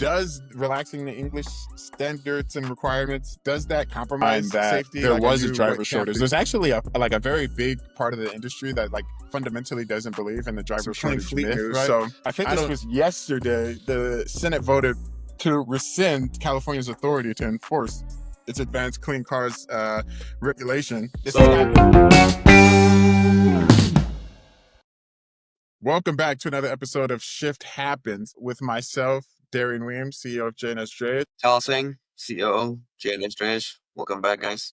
Does relaxing the English standards and requirements, does that compromise that safety? there Like, was a driver shortage. There's actually a very big part of the industry that like fundamentally doesn't believe in the driver shortage fleet myth, news. right? So I think this was yesterday. The Senate voted to rescind California's authority to enforce its advanced clean cars regulation. Welcome back to another episode of Shift Happens with myself, Darrion Williams, CEO of JNS Trade. Tal Singh, COO, JNS Trade. Welcome back, guys.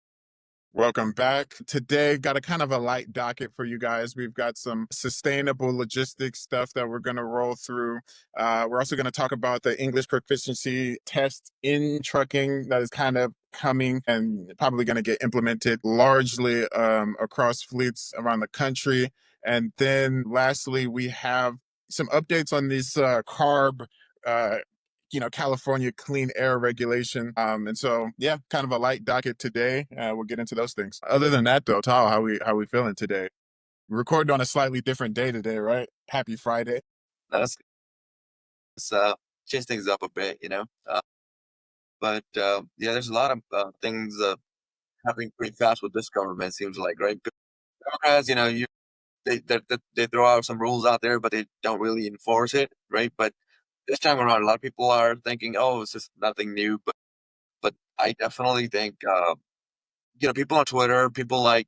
Welcome back. Today, got a kind of a light docket for you guys. We've got some sustainable logistics stuff that we're going to roll through. We're also going to talk about the English proficiency test in trucking that is kind of coming and probably going to get implemented largely across fleets around the country. And then lastly, we have some updates on this CARB California clean air regulation. And so, yeah, kind of a light docket today. We'll get into those things. Other than that, though, Tal, how we feeling today? We're recording on a slightly different day today, right? Happy Friday. Let's change things up a bit, But yeah, there's a lot of things happening pretty fast with this government. Seems like, right? Democrats, they throw out some rules out there, but they don't really enforce it, right? But this time around, a lot of people are thinking, "Oh, it's just nothing new." But I definitely think, people on Twitter, people like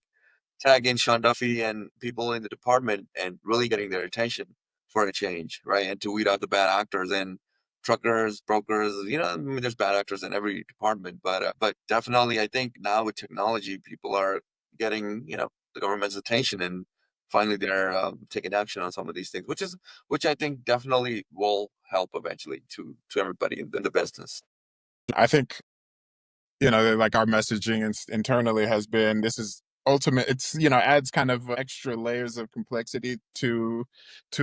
tagging Sean Duffy and people in the department and really getting their attention for a change, right? And to weed out the bad actors and truckers, brokers. I mean, there's bad actors in every department, but definitely, I think now with technology, people are getting the government's attention and finally they're taking action on some of these things, which I think definitely will help eventually to everybody in the business. I think like our messaging internally has been, this is ultimate. It's adds kind of extra layers of complexity to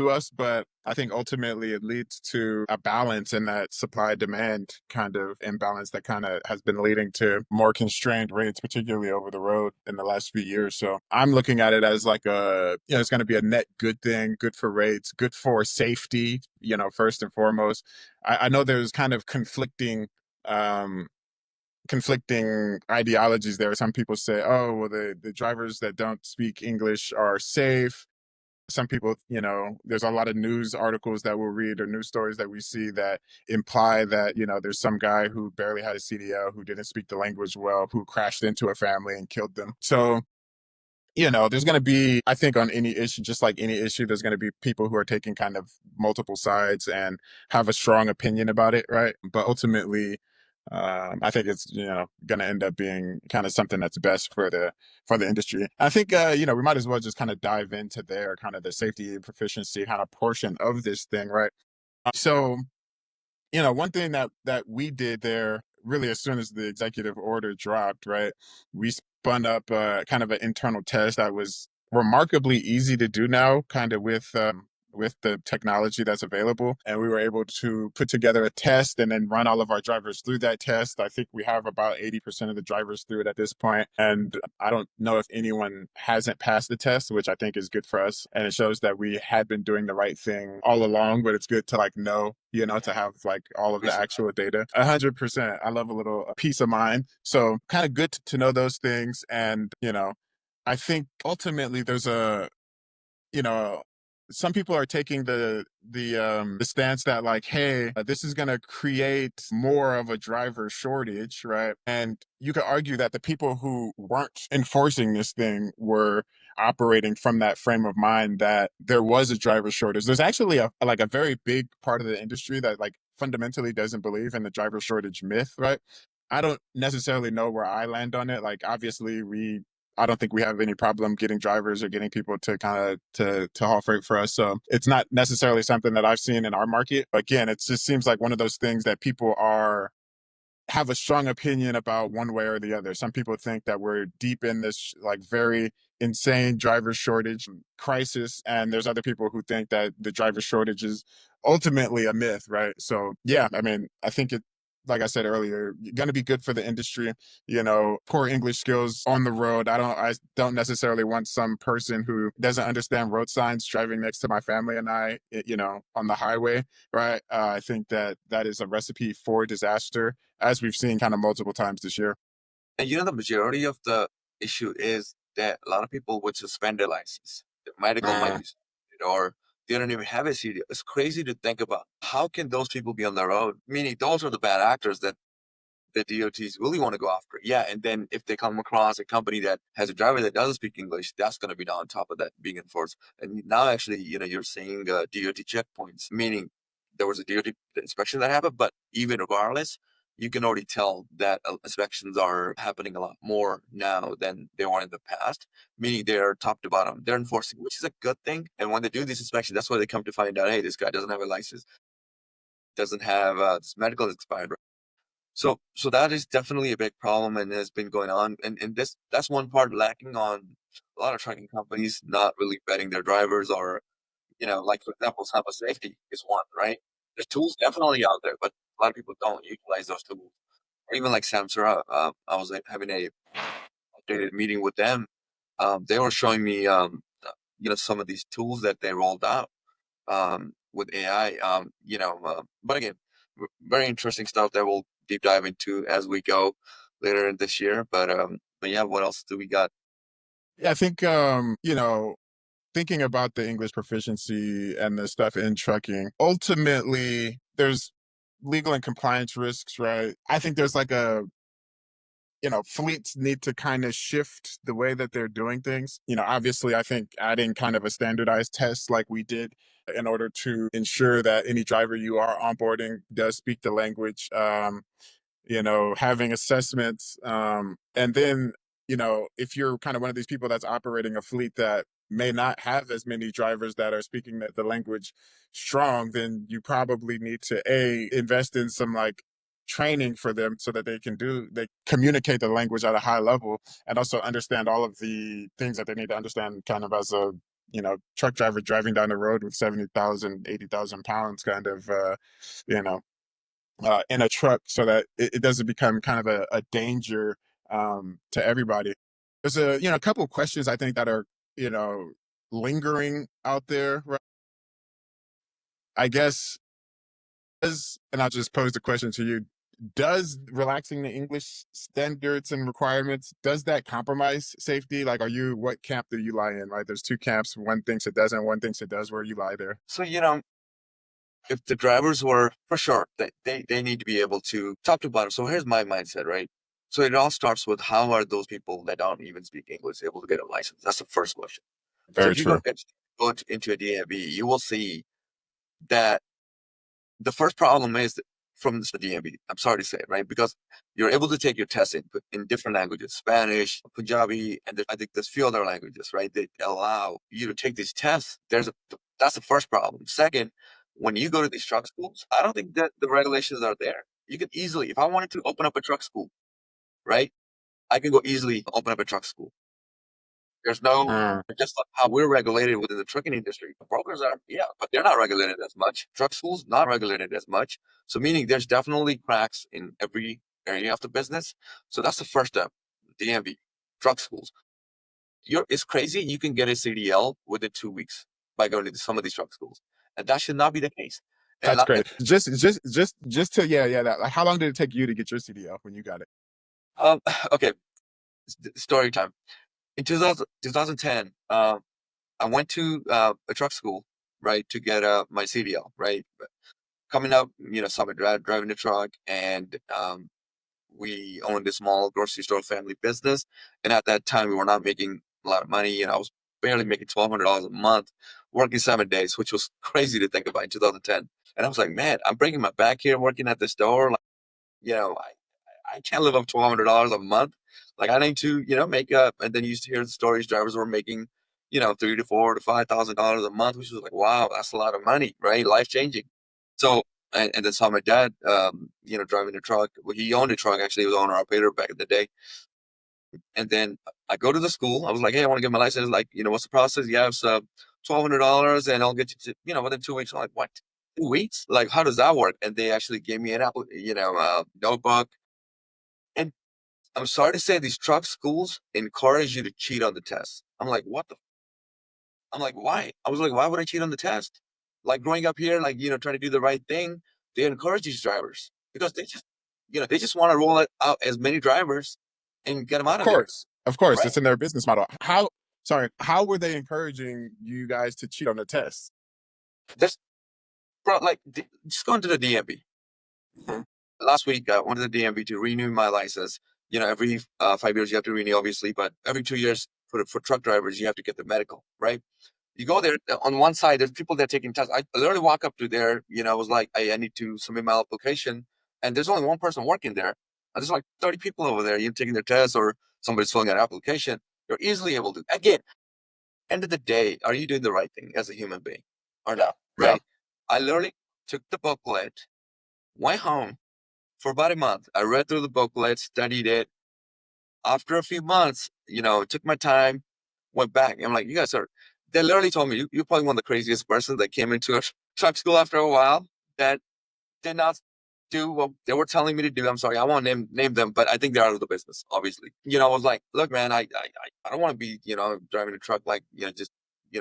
us, but I think ultimately it leads to a balance in that supply demand kind of imbalance that kind of has been leading to more constrained rates, particularly over the road in the last few years. So I'm looking at it as like it's going to be a net good thing, good for rates, good for safety, first and foremost. I know there's kind of conflicting ideologies there. Some people say, oh, well, the drivers that don't speak English are safe. Some people, there's a lot of news articles that we'll read or news stories that we see that imply that, there's some guy who barely had a CDL, who didn't speak the language well, who crashed into a family and killed them. So, there's going to be, I think on any issue, just like any issue, there's going to be people who are taking kind of multiple sides and have a strong opinion about it, right? But ultimately, I think it's going to end up being kind of something that's best for the industry. I think we might as well just kind of dive into their kind of the safety and proficiency kind of portion of this thing, right? So one thing that we did there, really, as soon as the executive order dropped, right, we spun up kind of an internal test that was remarkably easy to do now, kind of with the technology that's available. And we were able to put together a test and then run all of our drivers through that test. I think we have about 80% of the drivers through it at this point. And I don't know if anyone hasn't passed the test, which I think is good for us. And it shows that we had been doing the right thing all along, but it's good to like know, to have like all of the actual data. 100%. I love a little peace of mind. So kind of good to know those things. And, I think ultimately there's you know, some people are taking the stance that like, hey, this is going to create more of a driver shortage, right? And you could argue that the people who weren't enforcing this thing were operating from that frame of mind that there was a driver shortage. There's actually a very big part of the industry that like fundamentally doesn't believe in the driver shortage myth, right? I don't necessarily know where I land on it. Like, obviously, I don't think we have any problem getting drivers or getting people to kind of to haul freight for us. So it's not necessarily something that I've seen in our market. Again, it just seems like one of those things that people have a strong opinion about one way or the other. Some people think that we're deep in this like very insane driver shortage crisis, and there's other people who think that the driver shortage is ultimately a myth, right? So yeah, I mean, I think like I said earlier, going to be good for the industry. Poor English skills on the road. I don't necessarily want some person who doesn't understand road signs driving next to my family and on the highway, right? I think that that is a recipe for disaster, as we've seen kind of multiple times this year. And the majority of the issue is that a lot of people would suspend their license. Their medical might Uh, be suspended, or they don't even have a CD. It's crazy to think about. How can those people be on the road? Meaning those are the bad actors that the DOTs really want to go after. Yeah, and then if they come across a company that has a driver that doesn't speak English, that's going to be on top of that being enforced. And now, actually, you're seeing DOT checkpoints, meaning there was a DOT inspection that happened, but even regardless, you can already tell that inspections are happening a lot more now than they were in the past, meaning they're top to bottom. They're enforcing, which is a good thing. And when they do these inspections, that's why they come to find out, hey, this guy doesn't have a license, doesn't have this medical is expired. So that is definitely a big problem and has been going on. And that's one part lacking on a lot of trucking companies not really vetting their drivers or, like for example, HIPAA safety is one, right? There's tools definitely out there, but a lot of people don't utilize those tools. Or even like Samsara, I was having a updated meeting with them. They were showing me, some of these tools that they rolled out with AI. But again, very interesting stuff that we'll deep dive into as we go later in this year. But yeah, what else do we got? yeah, I think thinking about the English proficiency and the stuff in trucking, ultimately there's legal and compliance risks, right? I think there's like fleets need to kind of shift the way that they're doing things. Obviously, I think adding kind of a standardized test like we did in order to ensure that any driver you are onboarding does speak the language. Having assessments. And then, if you're kind of one of these people that's operating a fleet that may not have as many drivers that are speaking the language strong, then you probably need to invest in some like training for them so that they communicate the language at a high level and also understand all of the things that they need to understand kind of as a truck driver driving down the road with 70,000, 80,000 pounds kind of you know in a truck so that it doesn't become kind of a danger to everybody. There's a couple of questions I think that are you know lingering out there. Right? I guess and I'll just pose the question to you: does relaxing the English standards and requirements does that compromise safety? Like, what camp do you lie in? Right? There's two camps. One thinks it doesn't. One thinks it does. Where you lie there? So, if the drivers were for sure, they need to be able to top to bottom. So here's my mindset, right? So it all starts with how are those people that don't even speak English able to get a license? That's the first question. So Very if you true. go into a DMV, you will see that the first problem is from the DMV. I'm sorry to say it, right? Because you're able to take your test in different languages, Spanish, Punjabi, and I think there's a few other languages, right? That allow you to take these tests. That's the first problem. Second, when you go to these truck schools, I don't think that the regulations are there. You can easily, if I wanted to open up a truck school, right? I can go easily open up a truck school. There's no, Uh, just like how we're regulated within the trucking industry. Brokers are, yeah, but they're not regulated as much. Truck schools, not regulated as much. So meaning there's definitely cracks in every area of the business. So that's the first step. DMV, truck schools. It's crazy. You can get a CDL within 2 weeks by going to some of these truck schools. And that should not be the case. And, that's great. Just to that. Like, how long did it take you to get your CDL when you got it? um, okay, story time. In 2010, I went to a truck school, right, to get my CDL, right? Coming up, so I'm driving the truck, and we owned a small grocery store family business. And at that time, we were not making a lot of money. I was barely making $1,200 a month, working 7 days, which was crazy to think about in 2010. And I was like, man, I'm breaking my back here working at the store. Like, I can't live off $1,200 a month. Like I need to, make up. And then you used to hear the stories drivers were making, three to four to $5,000 a month, which was like, wow, that's a lot of money, right? Life changing. So, and then saw my dad, driving a truck. Well, he owned a truck actually. He was owner operator back in the day. And then I go to the school. I was like, hey, I want to get my license. Like, what's the process? Yeah, it's $1,200, and I'll get you to, within 2 weeks. I'm like, what? 2 weeks? Like, how does that work? And they actually gave me an notebook. And I'm sorry to say, these truck schools encourage you to cheat on the test. I'm like, what the? I'm like, why? I was like, why would I cheat on the test? Like growing up here, like, trying to do the right thing, they encourage these drivers because they just want to roll it out as many drivers and get them out of there. Of course, Right. it's in their business model. How sorry, how were they encouraging you guys to cheat on the test? This, bro, like, just going to the DMV. Mhm. Last week, I went to the DMV to renew my license. Every 5 years you have to renew, obviously, but every 2 years for truck drivers, you have to get the medical, right? You go there, on one side, there's people that are taking tests. I literally walk up to there, I was like, I need to submit my application. And there's only one person working there. And there's like 30 people over there, taking their tests, or somebody's filling out an application. You're easily able to, again, end of the day, are you doing the right thing as a human being or not? Yeah. Right? I literally took the booklet, went home for about a month. I read through the booklet, studied it. After a few months, took my time, went back. I'm like, you guys are, they literally told me, you're probably one of the craziest persons that came into a truck school after a while that did not do what they were telling me to do. I'm sorry, I won't name them, but I think they're out of the business, obviously. I was like, look, man, I don't want to be, driving a truck, like, just,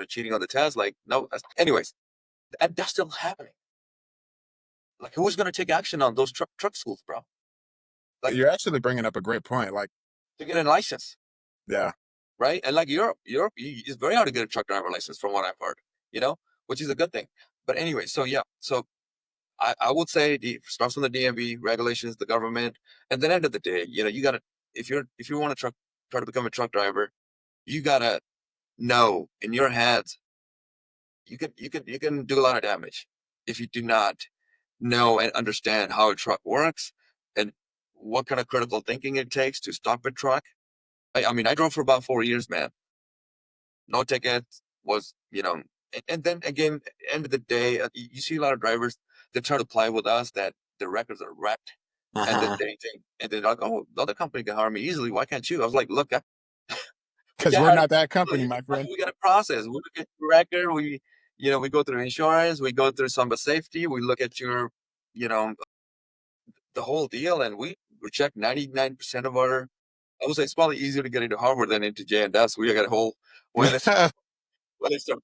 cheating on the test. Like, no. Anyways, and that's still happening. Like, who's going to take action on those truck schools, bro? Like, You're actually bringing up a great point. Like, to get a license. yeah, Right? And like Europe, it's very hard to get a truck driver license, from what I've heard, which is a good thing. But anyway, so yeah, so I would say starts from the DMV regulations, the government, and then end of the day, you gotta, if you want to try to become a truck driver, you gotta know in your head, you can do a lot of damage if you do not know and understand how a truck works and what kind of critical thinking it takes to stop a truck. I mean, I drove for about 4 years, man. No ticket was, and then again, end of the day, you see a lot of drivers that try to apply with us that the records are wrecked, and then because they think, and they're like, oh, the other company can hire me easily. Why can't you? I was like, look, we can't we're hire you not that easily. company, my friend. We got a process. We look at your record. We go through insurance. We go through some of safety. We look at your, you know, the whole deal, and we reject 99% of our. I would say it's probably easier to get into Harvard than into J&S. We got a whole list of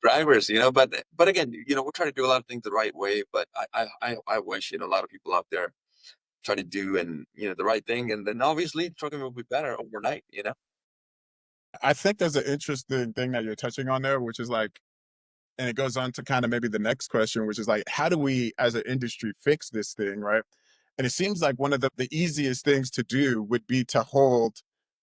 drivers, but again, we're trying to do a lot of things the right way. But I wish, a lot of people out there try to do, and the right thing, and then obviously trucking will be better overnight. I think there's an interesting thing that you're touching on there, which is like, and it goes on to kind of maybe the next question, which is like, how do we as an industry fix this thing, right? And it seems like one of the easiest things to do would be to hold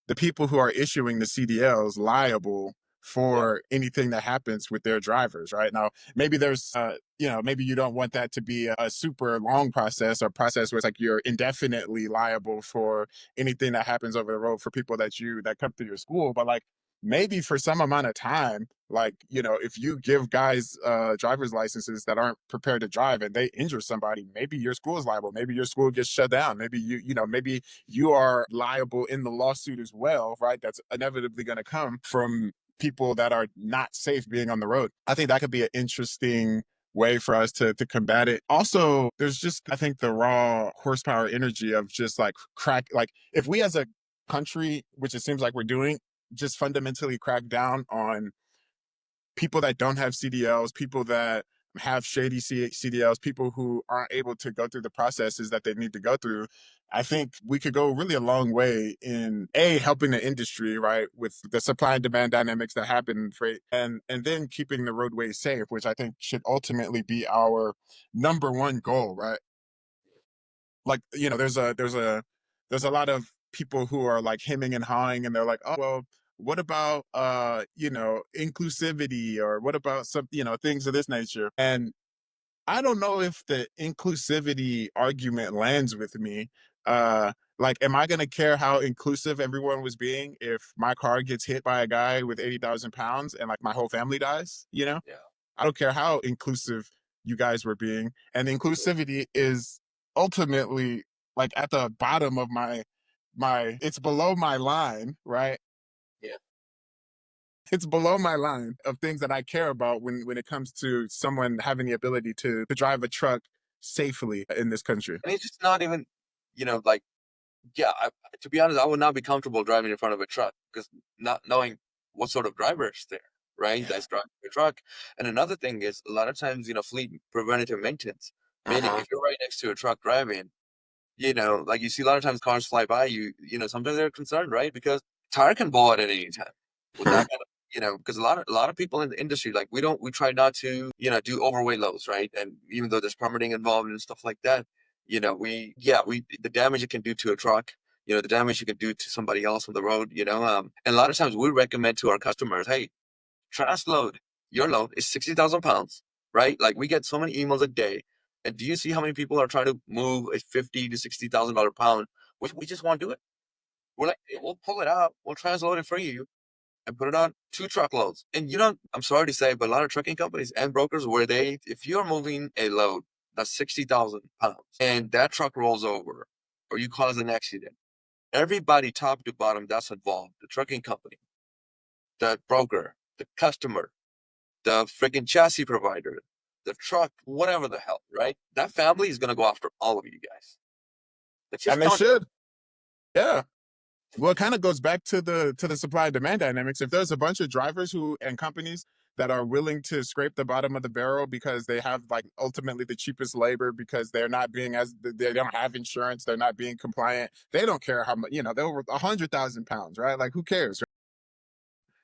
the people who are issuing the CDLs liable Yeah, for anything that happens with their drivers, right? Now, maybe there's, maybe you don't want that to be a super long process or process where it's like you're indefinitely liable for anything that happens over the road for people that come through your school. But like, maybe for some amount of time, like, if you give guys driver's licenses that aren't prepared to drive and they injure somebody, maybe your school is liable, maybe your school gets shut down, maybe maybe you are liable in the lawsuit as well, right? That's inevitably going to come from people that are not safe being on the road. I think that could be an interesting way for us to combat it. Also, there's just, I think, the raw horsepower energy of just like like if we as a country, which it seems like we're doing, just fundamentally crack down on people that don't have CDLs, people that have shady CDLs, people who aren't able to go through the processes that they need to go through. I think we could go really a long way in helping the industry, right, with the supply and demand dynamics that happen in freight, and then keeping the roadways safe, which I think should ultimately be our number one goal, right? Like, there's a lot of people who are like hemming and hawing, and they're like, oh well, what about inclusivity, or what about some, things of this nature. And I don't know if the inclusivity argument lands with me. Like, am I going to care how inclusive everyone was being if my car gets hit by a guy with 80,000 pounds and like my whole family dies? yeah, I don't care how inclusive you guys were being. And inclusivity is ultimately like at the bottom of it's below my line, right? yeah. It's below my line of things that I care about when it comes to someone having the ability to drive a truck safely in this country. And it's just not even, like, yeah, to be honest, I would not be comfortable driving in front of a truck because not knowing what sort of driver is there, right? Yeah. That's driving the truck. And another thing is a lot of times, fleet preventative maintenance, meaning Uh-huh. if you're right next to a truck driving, like you see a lot of times cars fly by you, sometimes they're concerned, right? Because tire can blow out at any time with that kind of, because a lot of people in the industry, like we try not to, do overweight loads, right? And even though there's permitting involved and stuff like that, the damage it can do to a truck, the damage you can do to somebody else on the road, and a lot of times we recommend to our customers, hey, transload. Your load is 60,000 pounds, right? Like we get so many emails a day. And do you see how many people are trying to move a 50 to $60,000 pound? We just won't do it. We're like, "Hey, we'll pull it out, we'll transload it for you and put it on 2 truckloads." And I'm sorry to say, but a lot of trucking companies and brokers if you're moving a load that's 60,000 pounds and that truck rolls over or you cause an accident, everybody top to bottom that's involved, the trucking company, the broker, the customer, the freaking chassis provider, the truck, whatever the hell, right? That family is going to go after all of you guys. Let's just And they don't. should. Yeah. Well, it kind of goes back to the supply and demand dynamics. If there's a bunch of drivers who and companies that are willing to scrape the bottom of the barrel because they have like ultimately the cheapest labor because they're not being as they don't have insurance, they're not being compliant. They don't care how much they're over 100,000 pounds, right? Like who cares?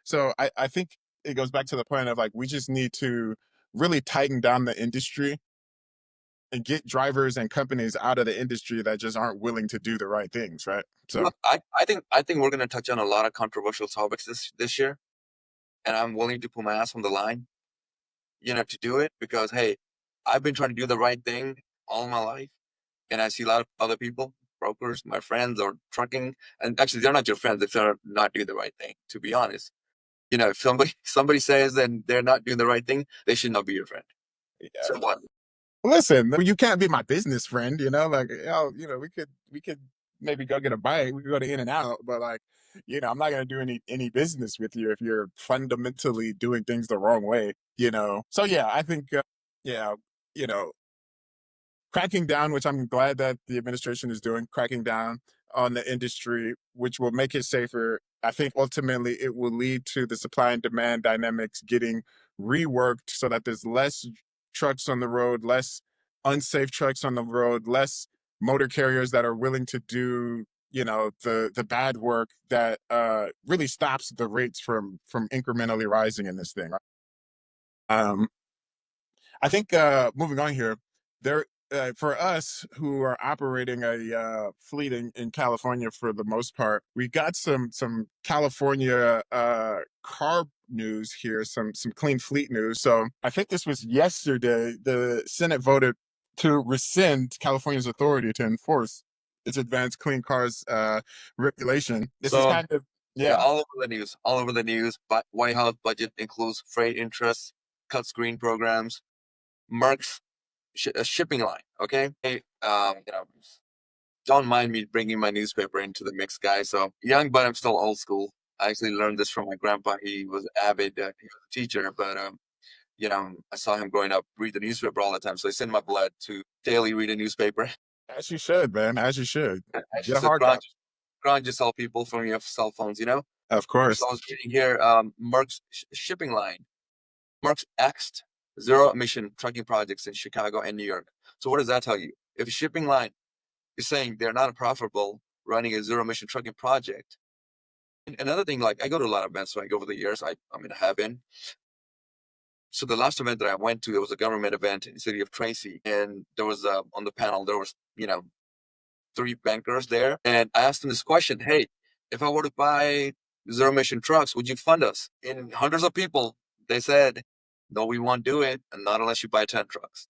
So I think it goes back to the point of like we just need to really tighten down the industry and get drivers and companies out of the industry that just aren't willing to do the right things, right? So Look, I think we're going to touch on a lot of controversial topics this year, and I'm willing to put my ass on the line, to do it because hey, I've been trying to do the right thing all my life, and I see a lot of other people, brokers, my friends, or trucking, and actually they're not your friends if they're not doing the right thing. To be honest, if somebody says that they're not doing the right thing, they should not be your friend. yeah. So what? Listen, you can't be my business friend, like we could maybe go get a bite, we could go to In and Out, but like, I'm not gonna do any business with you if you're fundamentally doing things the wrong way. So yeah, I think yeah, you know, cracking down, which I'm glad that the administration is doing, cracking down on the industry, which will make it safer. I think ultimately it will lead to the supply and demand dynamics getting reworked so that there's less trucks on the road, less unsafe trucks on the road, less motor carriers that are willing to do the bad work that really stops the rates from incrementally rising in this thing. um I think moving on here, there for us who are operating a fleet in California for the most part, we got some California CARB news here, some clean fleet news. So I think this was yesterday. The Senate voted to rescind California's authority to enforce its advanced clean cars regulation. This is So kind of yeah, yeah. all over the news, all over the news. But White House budget includes freight interests, cuts green programs, Merck's a shipping line. Okay, hey, don't mind me bringing my newspaper into the mix, guys. So young, but I'm still old school. I actually learned this from my grandpa. He was avid, he was a teacher, but I saw him growing up read the newspaper all the time. So it's in my blood to daily read a newspaper. As you should, man. As you should. It's Get a just a hard copy. grind yourself, people, from your cell phones. Of So course. I was reading here, Merck's shipping line. Merck's axed zero emission trucking projects in Chicago and New York. So what does that tell you? If a shipping line is saying they're not profitable running a zero emission trucking project, and another thing, like I go to a lot of events, like over the years, I have been. So the last event that I went to, it was a government event in the city of Tracy, and there was on the panel there was 3 bankers there, and I asked them this question: hey, if I were to buy zero emission trucks, would you fund us? And hundreds of people, they said, no, we won't do it, and not unless you buy 10 trucks.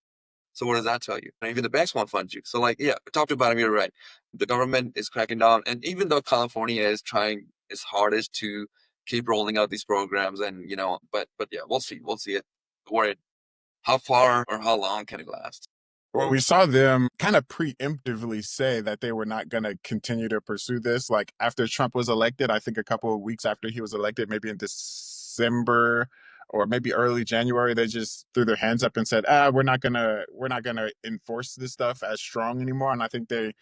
So what does that tell you? And even the banks won't fund you. So like, yeah, top to bottom, you're right. The government is cracking down, and even though California is trying its hardest to keep rolling out these programs, and but yeah, we'll see it. Worried how far or how long can it last? Well, we saw them kind of preemptively say that they were not going to continue to pursue this. Like after Trump was elected, I think a couple of weeks after he was elected, maybe in December or maybe early January, they just threw their hands up and said, we're not gonna enforce this stuff as strong anymore. And I think they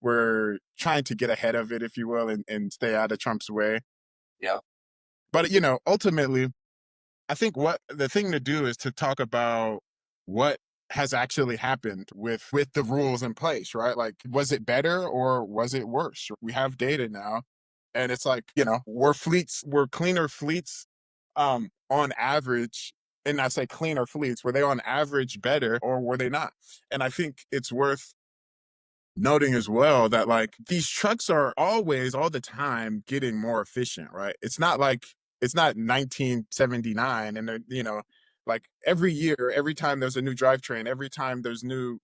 were trying to get ahead of it, if you will, and stay out of Trump's way. Yeah. But ultimately, I think what the thing to do is to talk about what has actually happened with the rules in place, right? Like, was it better or was it worse? We have data now, and it's like, were cleaner fleets on average, and I say cleaner fleets, were they on average better or were they not? And I think it's worth noting as well that like these trucks are always all the time getting more efficient, right? It's not 1979 and they're, like every year, every time there's a new drivetrain, every time there's new,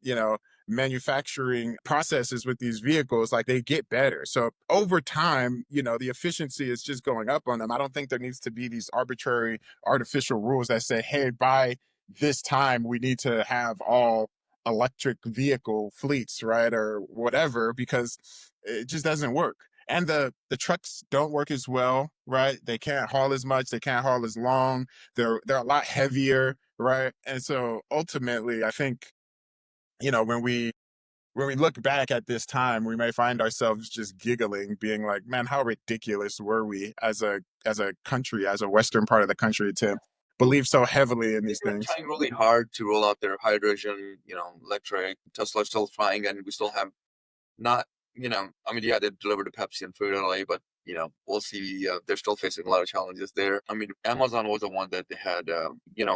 manufacturing processes with these vehicles, like they get better. So over time, the efficiency is just going up on them. I don't think there needs to be these arbitrary artificial rules that say, hey, by this time we need to have all electric vehicle fleets, right, or whatever, because it just doesn't work. And the trucks don't work as well, right? They can't haul as much, they can't haul as long. They're a lot heavier, right? And so ultimately, I think, when we look back at this time, we may find ourselves just giggling, being like, man, how ridiculous were we as a country, as a Western part of the country to believe so heavily in these They're things. trying really hard to roll out their hydrogen, electric. Tesla's still trying, and we still have not, I mean, yeah, they delivered to Pepsi and Food LA, but we'll see. They're still facing a lot of challenges there. I mean, Amazon was the one that they had,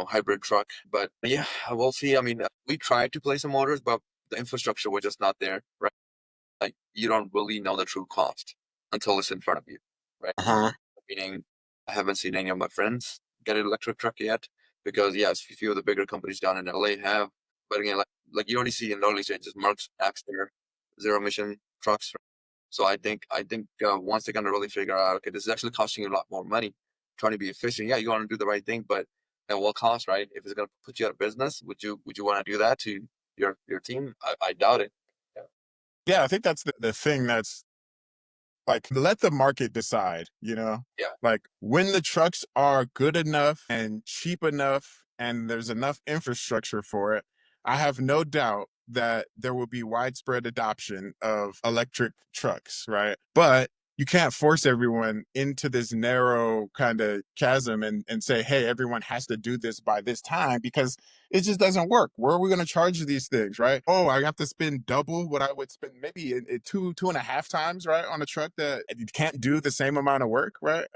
hybrid truck, but yeah, we'll see. I mean, we tried to place some orders, but the infrastructure was just not there, right? Like, you don't really know the true cost until it's in front of you, right? Uh-huh. Meaning, I haven't seen any of my friends get an electric truck yet because yes, a few of the bigger companies down in LA have, but again, like you only see in the early stages, Merck's Axter zero emission trucks. So I think once they're gonna really figure out, okay, this is actually costing you a lot more money, trying to be efficient. Yeah, you want to do the right thing, but at what cost, right? If it's gonna put you out of business, would you want to do that to your team? I doubt it. Yeah. Yeah, I think that's the thing that's like, let the market decide, Yeah. like when the trucks are good enough and cheap enough and there's enough infrastructure for it, I have no doubt that there will be widespread adoption of electric trucks, right? But you can't force everyone into this narrow kind of chasm and say, hey, everyone has to do this by this time, because it just doesn't work. Where are we going to charge these things, right? Oh, I have to spend double what I would spend maybe in two and a half times, right, on a truck that can't do the same amount of work, right?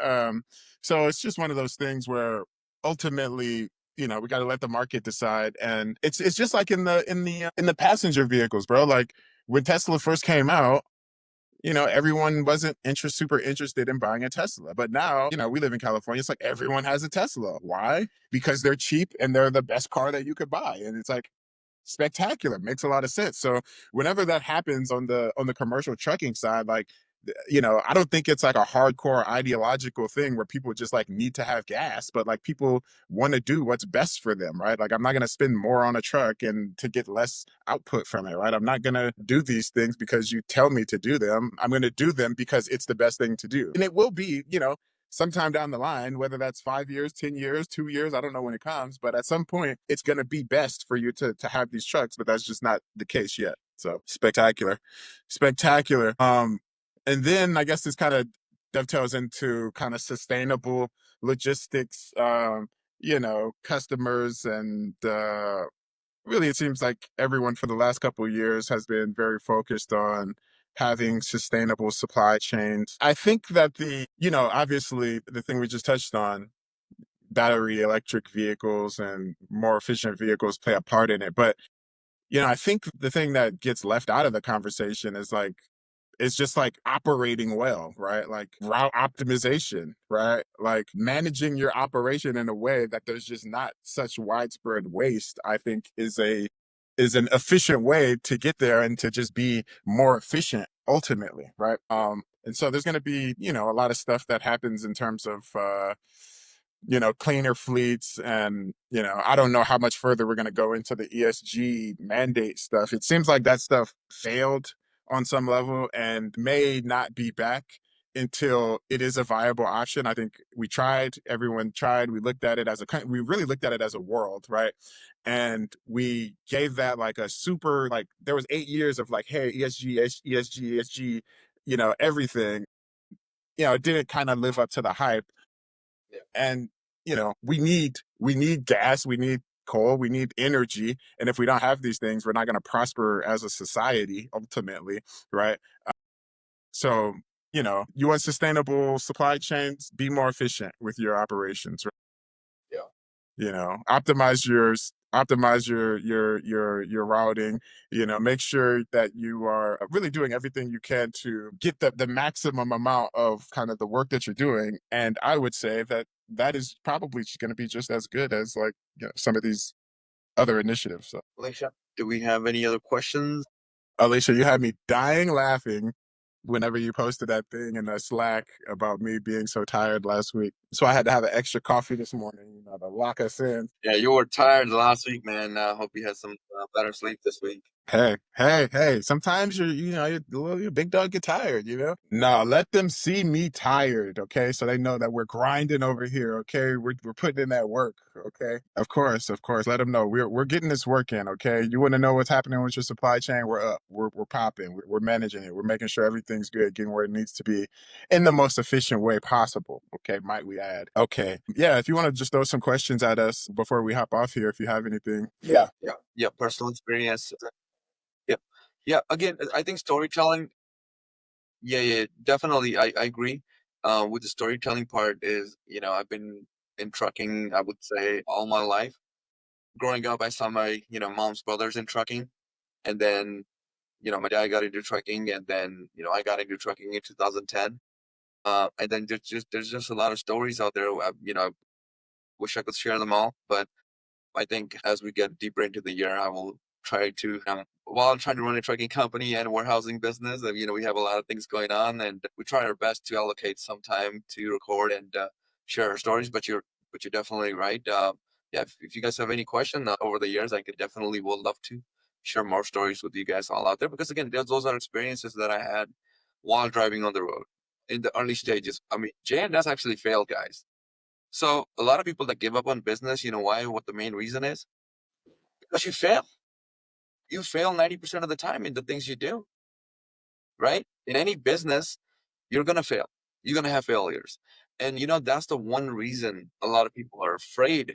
So it's just one of those things where ultimately, we got to let the market decide. And it's just like in the passenger vehicles, bro. Like when Tesla first came out, everyone wasn't super interested in buying a Tesla. But now, we live in California. It's like everyone has a Tesla. Why? Because they're cheap and they're the best car that you could buy. And it's like spectacular. Makes a lot of sense. So whenever that happens on the commercial trucking side, like, I don't think it's like a hardcore ideological thing where people just like need to have gas, but like people want to do what's best for them, right? Like I'm not going to spend more on a truck and to get less output from it, right? I'm not going to do these things because you tell me to do them. I'm going to do them because it's the best thing to do. And it will be, sometime down the line, whether that's 5 years, 10 years, 2 years, I don't know when it comes, but at some point it's going to be best for you to have these trucks, but that's just not the case yet. So spectacular, spectacular. And then I guess this kind of dovetails into kind of sustainable logistics, customers and really it seems like everyone for the last couple of years has been very focused on having sustainable supply chains. I think that obviously the thing we just touched on, battery electric vehicles and more efficient vehicles play a part in it. But, I think the thing that gets left out of the conversation is like, it's just like operating well, right? Like route optimization, right? Like managing your operation in a way that there's just not such widespread waste, I think is an efficient way to get there and to just be more efficient ultimately, right? And so there's going to be, a lot of stuff that happens in terms of cleaner fleets. And, I don't know how much further we're going to go into the ESG mandate stuff. It seems like that stuff failed on some level and may not be back until it is a viable option. I think we tried, everyone tried, we looked at it as a we really looked at it as a world, right? And we gave that like a super, like there was 8 years of like, hey, ESG, ESG, ESG, everything. It didn't kind of live up to the hype. Yeah. And we need gas, we need coal, we need energy. And if we don't have these things, we're not going to prosper as a society ultimately, right? So, you want sustainable supply chains, be more efficient with your operations, right? Yeah. Optimize your routing, make sure that you are really doing everything you can to get the maximum amount of kind of the work that you're doing. And I would say that that is probably going to be just as good as like, some of these other initiatives. So, Alicia, do we have any other questions? Alicia, you had me dying laughing whenever you posted that thing in the Slack about me being so tired last week. So I had to have an extra coffee this morning, to lock us in. Yeah, you were tired last week, man. I hope you had some better sleep this week. Hey, hey, hey! Sometimes your big dog get tired. No, let them see me tired, okay? So they know that we're grinding over here, okay? We're putting in that work, okay? Of course. Let them know we're getting this work in, okay? You want to know what's happening with your supply chain? We're up. We're popping. We're managing it. We're making sure everything's good, getting where it needs to be, in the most efficient way possible. Okay, might we add? Okay, yeah. If you want to just throw some questions at us before we hop off here, if you have anything, yeah. Yeah, yeah, personal experience. Yeah, yeah. Again, I think storytelling. Yeah, yeah, definitely. I agree. With the storytelling part is, I've been in trucking, I would say, all my life. Growing up, I saw my, mom's brothers in trucking, and then, my dad got into trucking, and then, I got into trucking in 2010. And then there's just a lot of stories out there. I wish I could share them all, but I think as we get deeper into the year, I will try to, while I'm trying to run a trucking company and warehousing business, we have a lot of things going on, and we try our best to allocate some time to record and share our stories. But you're definitely right. Yeah, if you guys have any question over the years, I could definitely would love to share more stories with you guys all out there, because again, those are experiences that I had while driving on the road in the early stages. I mean, JN actually failed, guys. So a lot of people that give up on business, you know why? What the main reason is? Because you fail. You fail 90% of the time in the things you do, right? In any business, you're gonna fail. You're gonna have failures. And that's the one reason a lot of people are afraid to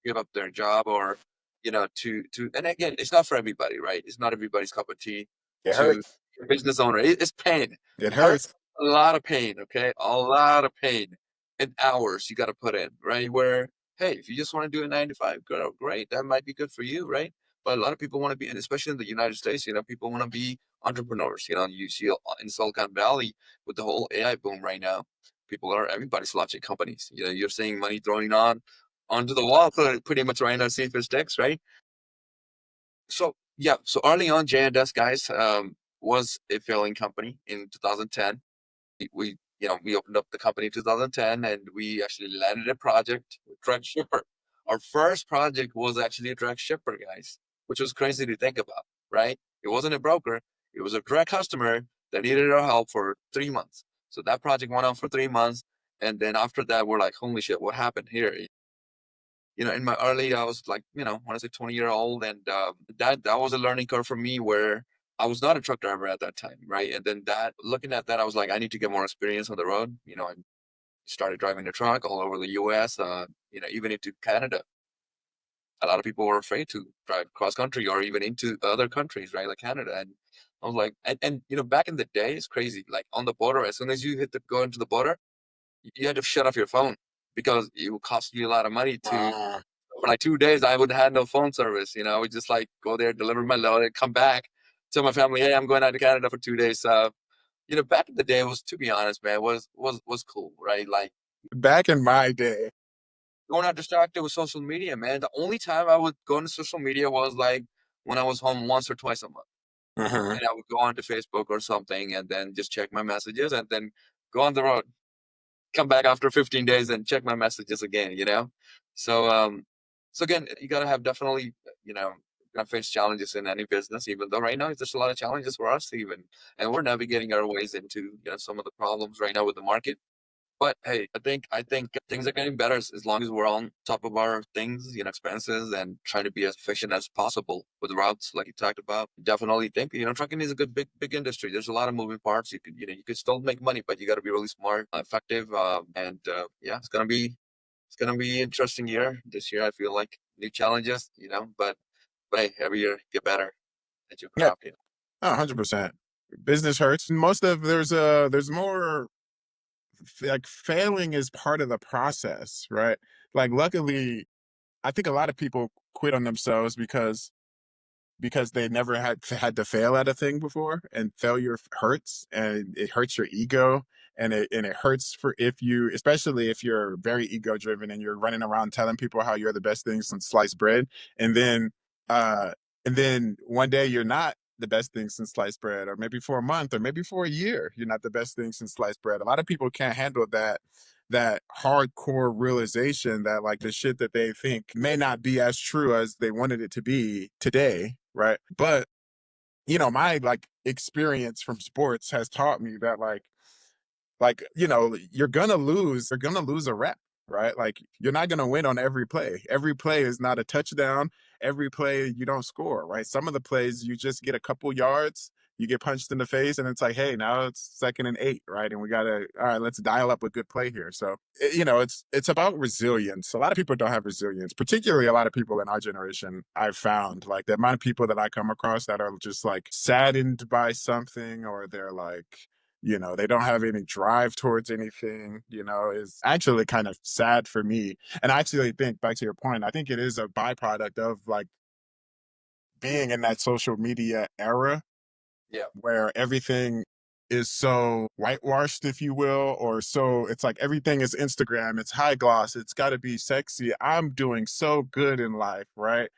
give up their job, or to and again, it's not for everybody, right? It's not everybody's cup of tea It to hurts. be a business owner. It's pain. It Hurt, hurts. a lot of pain, okay? A lot of pain and hours you gotta put in, right? Where, hey, if you just want to do a 9 to 5, great, that might be good for you, right? But a lot of people want to be, and especially in the United States, people want to be entrepreneurs. You see in Silicon Valley with the whole AI boom right now, everybody's launching companies. You're seeing money throwing onto the wall, pretty much right now, see for sticks, right? So yeah, so early on, J&S guys was a failing company in 2010. We opened up the company in 2010, and we actually landed a project with direct shipper. Our first project was actually a direct shipper, guys, which was crazy to think about, right? It wasn't a broker, it was a direct customer that needed our help for 3 months. So that project went on for 3 months, and then after that, we're like, holy shit, what happened here? In my early, I was like, I want to say 20-year old, and that was a learning curve for me, where I was not a truck driver at that time, right? And then looking at that, I was like, I need to get more experience on the road. I started driving the truck all over the U.S., even into Canada. A lot of people were afraid to drive cross country or even into other countries, right, like Canada. And I was like, and back in the day, it's crazy. Like on the border, as soon as you go into the border, you had to shut off your phone because it would cost you a lot of money to. Ah. For like 2 days, I would have no phone service. I would just like go there, deliver my load, and come back, tell my family, "Hey, I'm going out to Canada for 2 days." Back in the day, was, to be honest, man, was cool, right? Like Back in my day. going out distracted with social media, man. The only time I would go into social media was like when I was home once or twice a month, Uh-huh. and I would go onto Facebook or something, and then just check my messages, and then go on the road, come back after 15 days, and check my messages again. So again, you gotta have definitely, you know gonna face challenges in any business, even though right now there's a lot of challenges for us even, and we're navigating our ways into some of the problems right now with the market. But hey, I think things are getting better as long as we're on top of our things, expenses, and trying to be as efficient as possible with routes like you talked about. Definitely think trucking is a good big industry. There's a lot of moving parts. You could still make money, but you got to be really smart, effective, and yeah, it's gonna be interesting year this year. I feel like new challenges, but hey, every year get better at your Yeah, craft. 100%. Business hurts. Most of there's more like failing is part of the process, right? Like luckily, I think a lot of people quit on themselves because they never had to fail at a thing before, and failure hurts, and it hurts your ego, and it hurts for if you, especially if you're very ego driven and you're running around telling people how you're the best thing since sliced bread, and then uh and then one day you're not the best thing since sliced bread, or maybe for a month, or maybe for a year you're not the best thing since sliced bread. A lot of people can't handle that hardcore realization that like the shit that they think may not be as true as they wanted it to be today, right? But my like experience from sports has taught me that you're gonna lose a rep, right? Like you're not gonna win on every play is not a touchdown. Every play you don't score, right? Some of the plays you just get a couple yards, you get punched in the face, and it's like, hey, now it's 2nd and 8, right? And we gotta, all right, let's dial up a good play here. So it's about resilience. A lot of people don't have resilience, particularly a lot of people in our generation. I've found like the amount of people that I come across that are just like saddened by something, or they're like, they don't have any drive towards anything, is actually kind of sad for me. And I actually think, back to your point, I think it is a byproduct of like being in that social media era Yeah, where everything is so whitewashed, if you will, or so it's like everything is Instagram, it's high gloss, it's got to be sexy. I'm doing so good in life, right?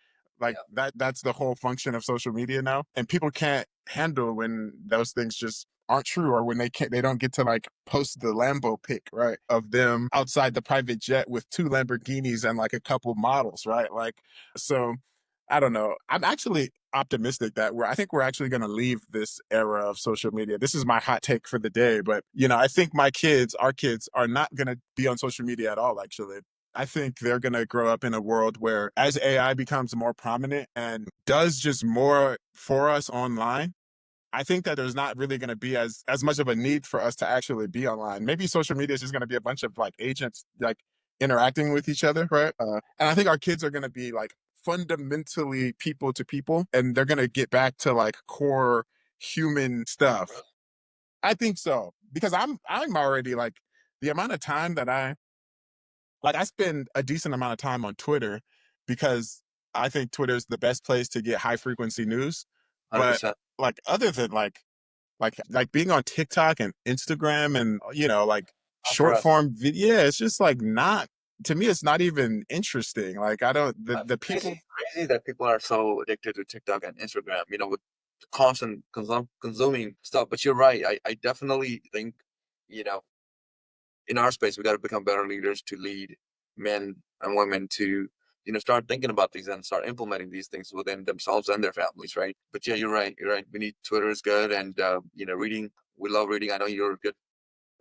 Like yeah, that's the whole function of social media now. And people can't handle when those things just aren't true, or when they don't get to like post the Lambo pic, right? Of them outside the private jet with 2 Lamborghinis and like a couple models, right? Like so I don't know. I'm actually optimistic that I think we're actually going to leave this era of social media. This is my hot take for the day, but I think our kids are not going to be on social media at all, actually. I think they're going to grow up in a world where as AI becomes more prominent and does just more for us online, I think that there's not really going to be as much of a need for us to actually be online. Maybe social media is just going to be a bunch of like agents like interacting with each other, right? And I think our kids are going to be like fundamentally people to people, and they're going to get back to like core human stuff. I think so because I'm already like the amount of time that I spend a decent amount of time on Twitter because I think Twitter is the best place to get high frequency news. But 100%. like other than like being on TikTok and Instagram and like Not for short us. form video, yeah, it's just like not, to me it's not even interesting. Like I don't the people. Crazy that people are so addicted to TikTok and Instagram, with constant consuming stuff. But you're right. I definitely think, you know, in our space, we got to become better leaders to lead men and women to, start thinking about these and start implementing these things within themselves and their families, right? But yeah, you're right. You're right. We need Twitter is good, and reading. We love reading. I know you're good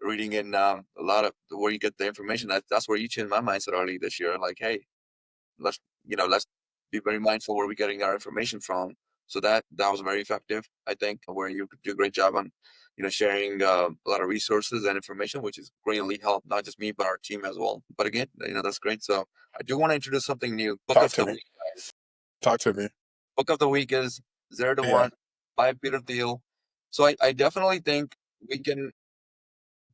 reading in a lot of where you get the information. That's where you changed my mindset early this year. Like, hey, let's be very mindful where we're getting our information from. So that was very effective, I think, where you do a great job on, sharing a lot of resources and information, which has greatly helped not just me but our team as well. But again, that's great. So I do want to introduce something new. Book Talk of to the me. week, guys. Talk to me. Book of the week is Zero to Yeah. One by Peter Thiel. So I definitely think we can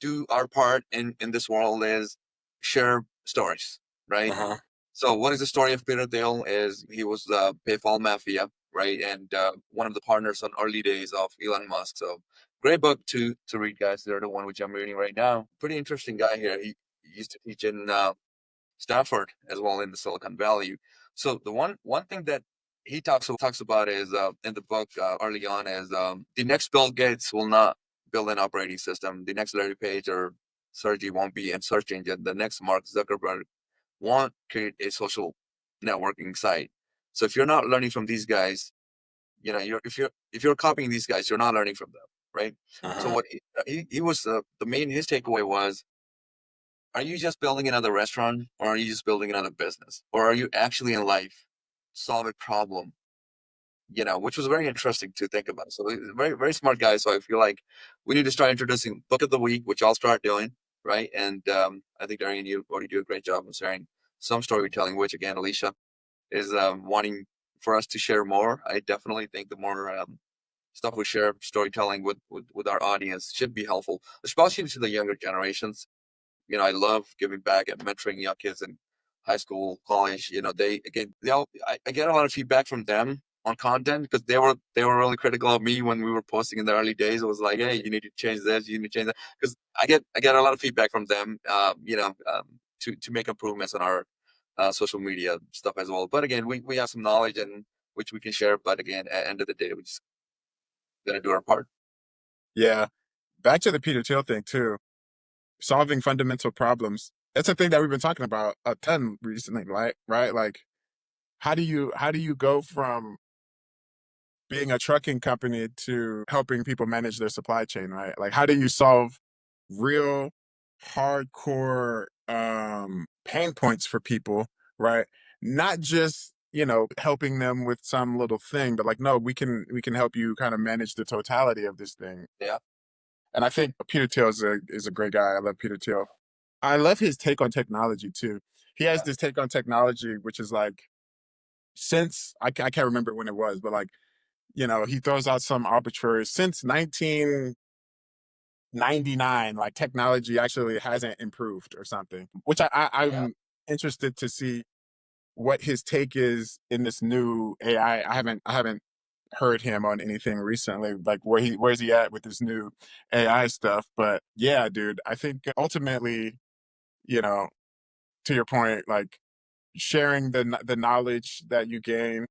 do our part in this world is share stories, right? Uh-huh. So what is the story of Peter Thiel? Is he was the PayPal mafia, right, and one of the partners on early days of Elon Musk. So great book to read, guys. They're the one which I'm reading right now. Pretty interesting guy here. He used to teach in Stanford as well in the Silicon Valley. So the one thing that he talks about is in the book early on is the next Bill Gates will not build an operating system. The next Larry Page or Sergey won't be in search engine. The next Mark Zuckerberg won't create a social networking site. So if you're not learning from these guys, if you're copying these guys, you're not learning from them, right? So Uh-huh. what he was the main his takeaway was, are you just building another restaurant, or are you just building another business, or are you actually in life solve a problem? Which was very interesting to think about. So he's a very, very smart guy. So I feel like we need to start introducing book of the week, which I'll start doing, right? And I think Darren, you already do a great job of sharing some storytelling, which again, Alicia is wanting for us to share more. I definitely think the more stuff we share, storytelling with our audience should be helpful, especially to the younger generations. I love giving back and mentoring young kids in high school, college. I get a lot of feedback from them on content because they were really critical of me when we were posting in the early days. It was like, hey, you need to change this, you need to change that, because I get a lot of feedback from them. To make improvements on our social media stuff as well. But again, we have some knowledge and which we can share. But again, at the end of the day, we just gotta do our part. Yeah. Back to the Peter Thiel thing too. Solving fundamental problems. That's a thing that we've been talking about a ton recently, right? Like how do you go from being a trucking company to helping people manage their supply chain, right? Like how do you solve real hardcore pain points for people, right? Not just, helping them with some little thing, but like no, we can help you kind of manage the totality of this thing. Yeah, And I think Peter Thiel is a great guy. I love Peter Thiel. I love his take on technology too. He has yeah, this take on technology, which is like, since I can't remember when it was, but like, he throws out some arbitrary, since 1999, like technology actually hasn't improved or something, which yeah, I'm interested to see what his take is in this new AI. I haven't heard him on anything recently, like where's he at with this new AI stuff. But yeah, dude, I think ultimately, you know, to your point, like sharing the knowledge that you gain,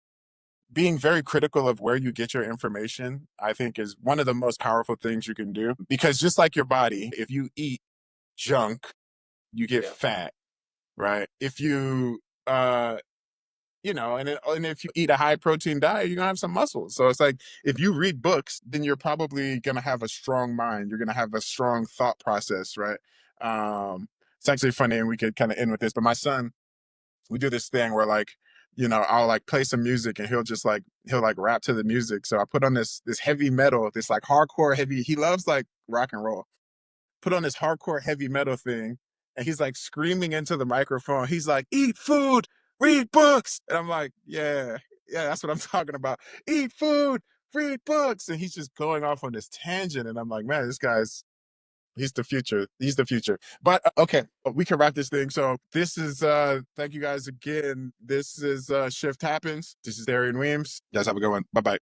being very critical of where you get your information, I think is one of the most powerful things you can do. Because just like your body, if you eat junk, you get yeah, fat, right? If you and if you eat a high protein diet, you're gonna have some muscles. So it's like if you read books, then you're probably gonna have a strong mind. You're gonna have a strong thought process, right? It's actually funny, and we could kind of end with this, but my son, we do this thing where like, I'll like play some music and he'll like rap to the music. So I put on this heavy metal, this like hardcore heavy. He loves like rock and roll. Put on this hardcore heavy metal thing, and he's like screaming into the microphone. He's like, "Eat food, read books," and I'm like, "Yeah, yeah, that's what I'm talking about. Eat food, read books," and he's just going off on this tangent, and I'm like, "Man, this guy's." He's the future. He's the future. But okay, we can wrap this thing. So this is thank you guys again. This is Shift Happens. This is Darian Weems. You guys have a good one. Bye bye.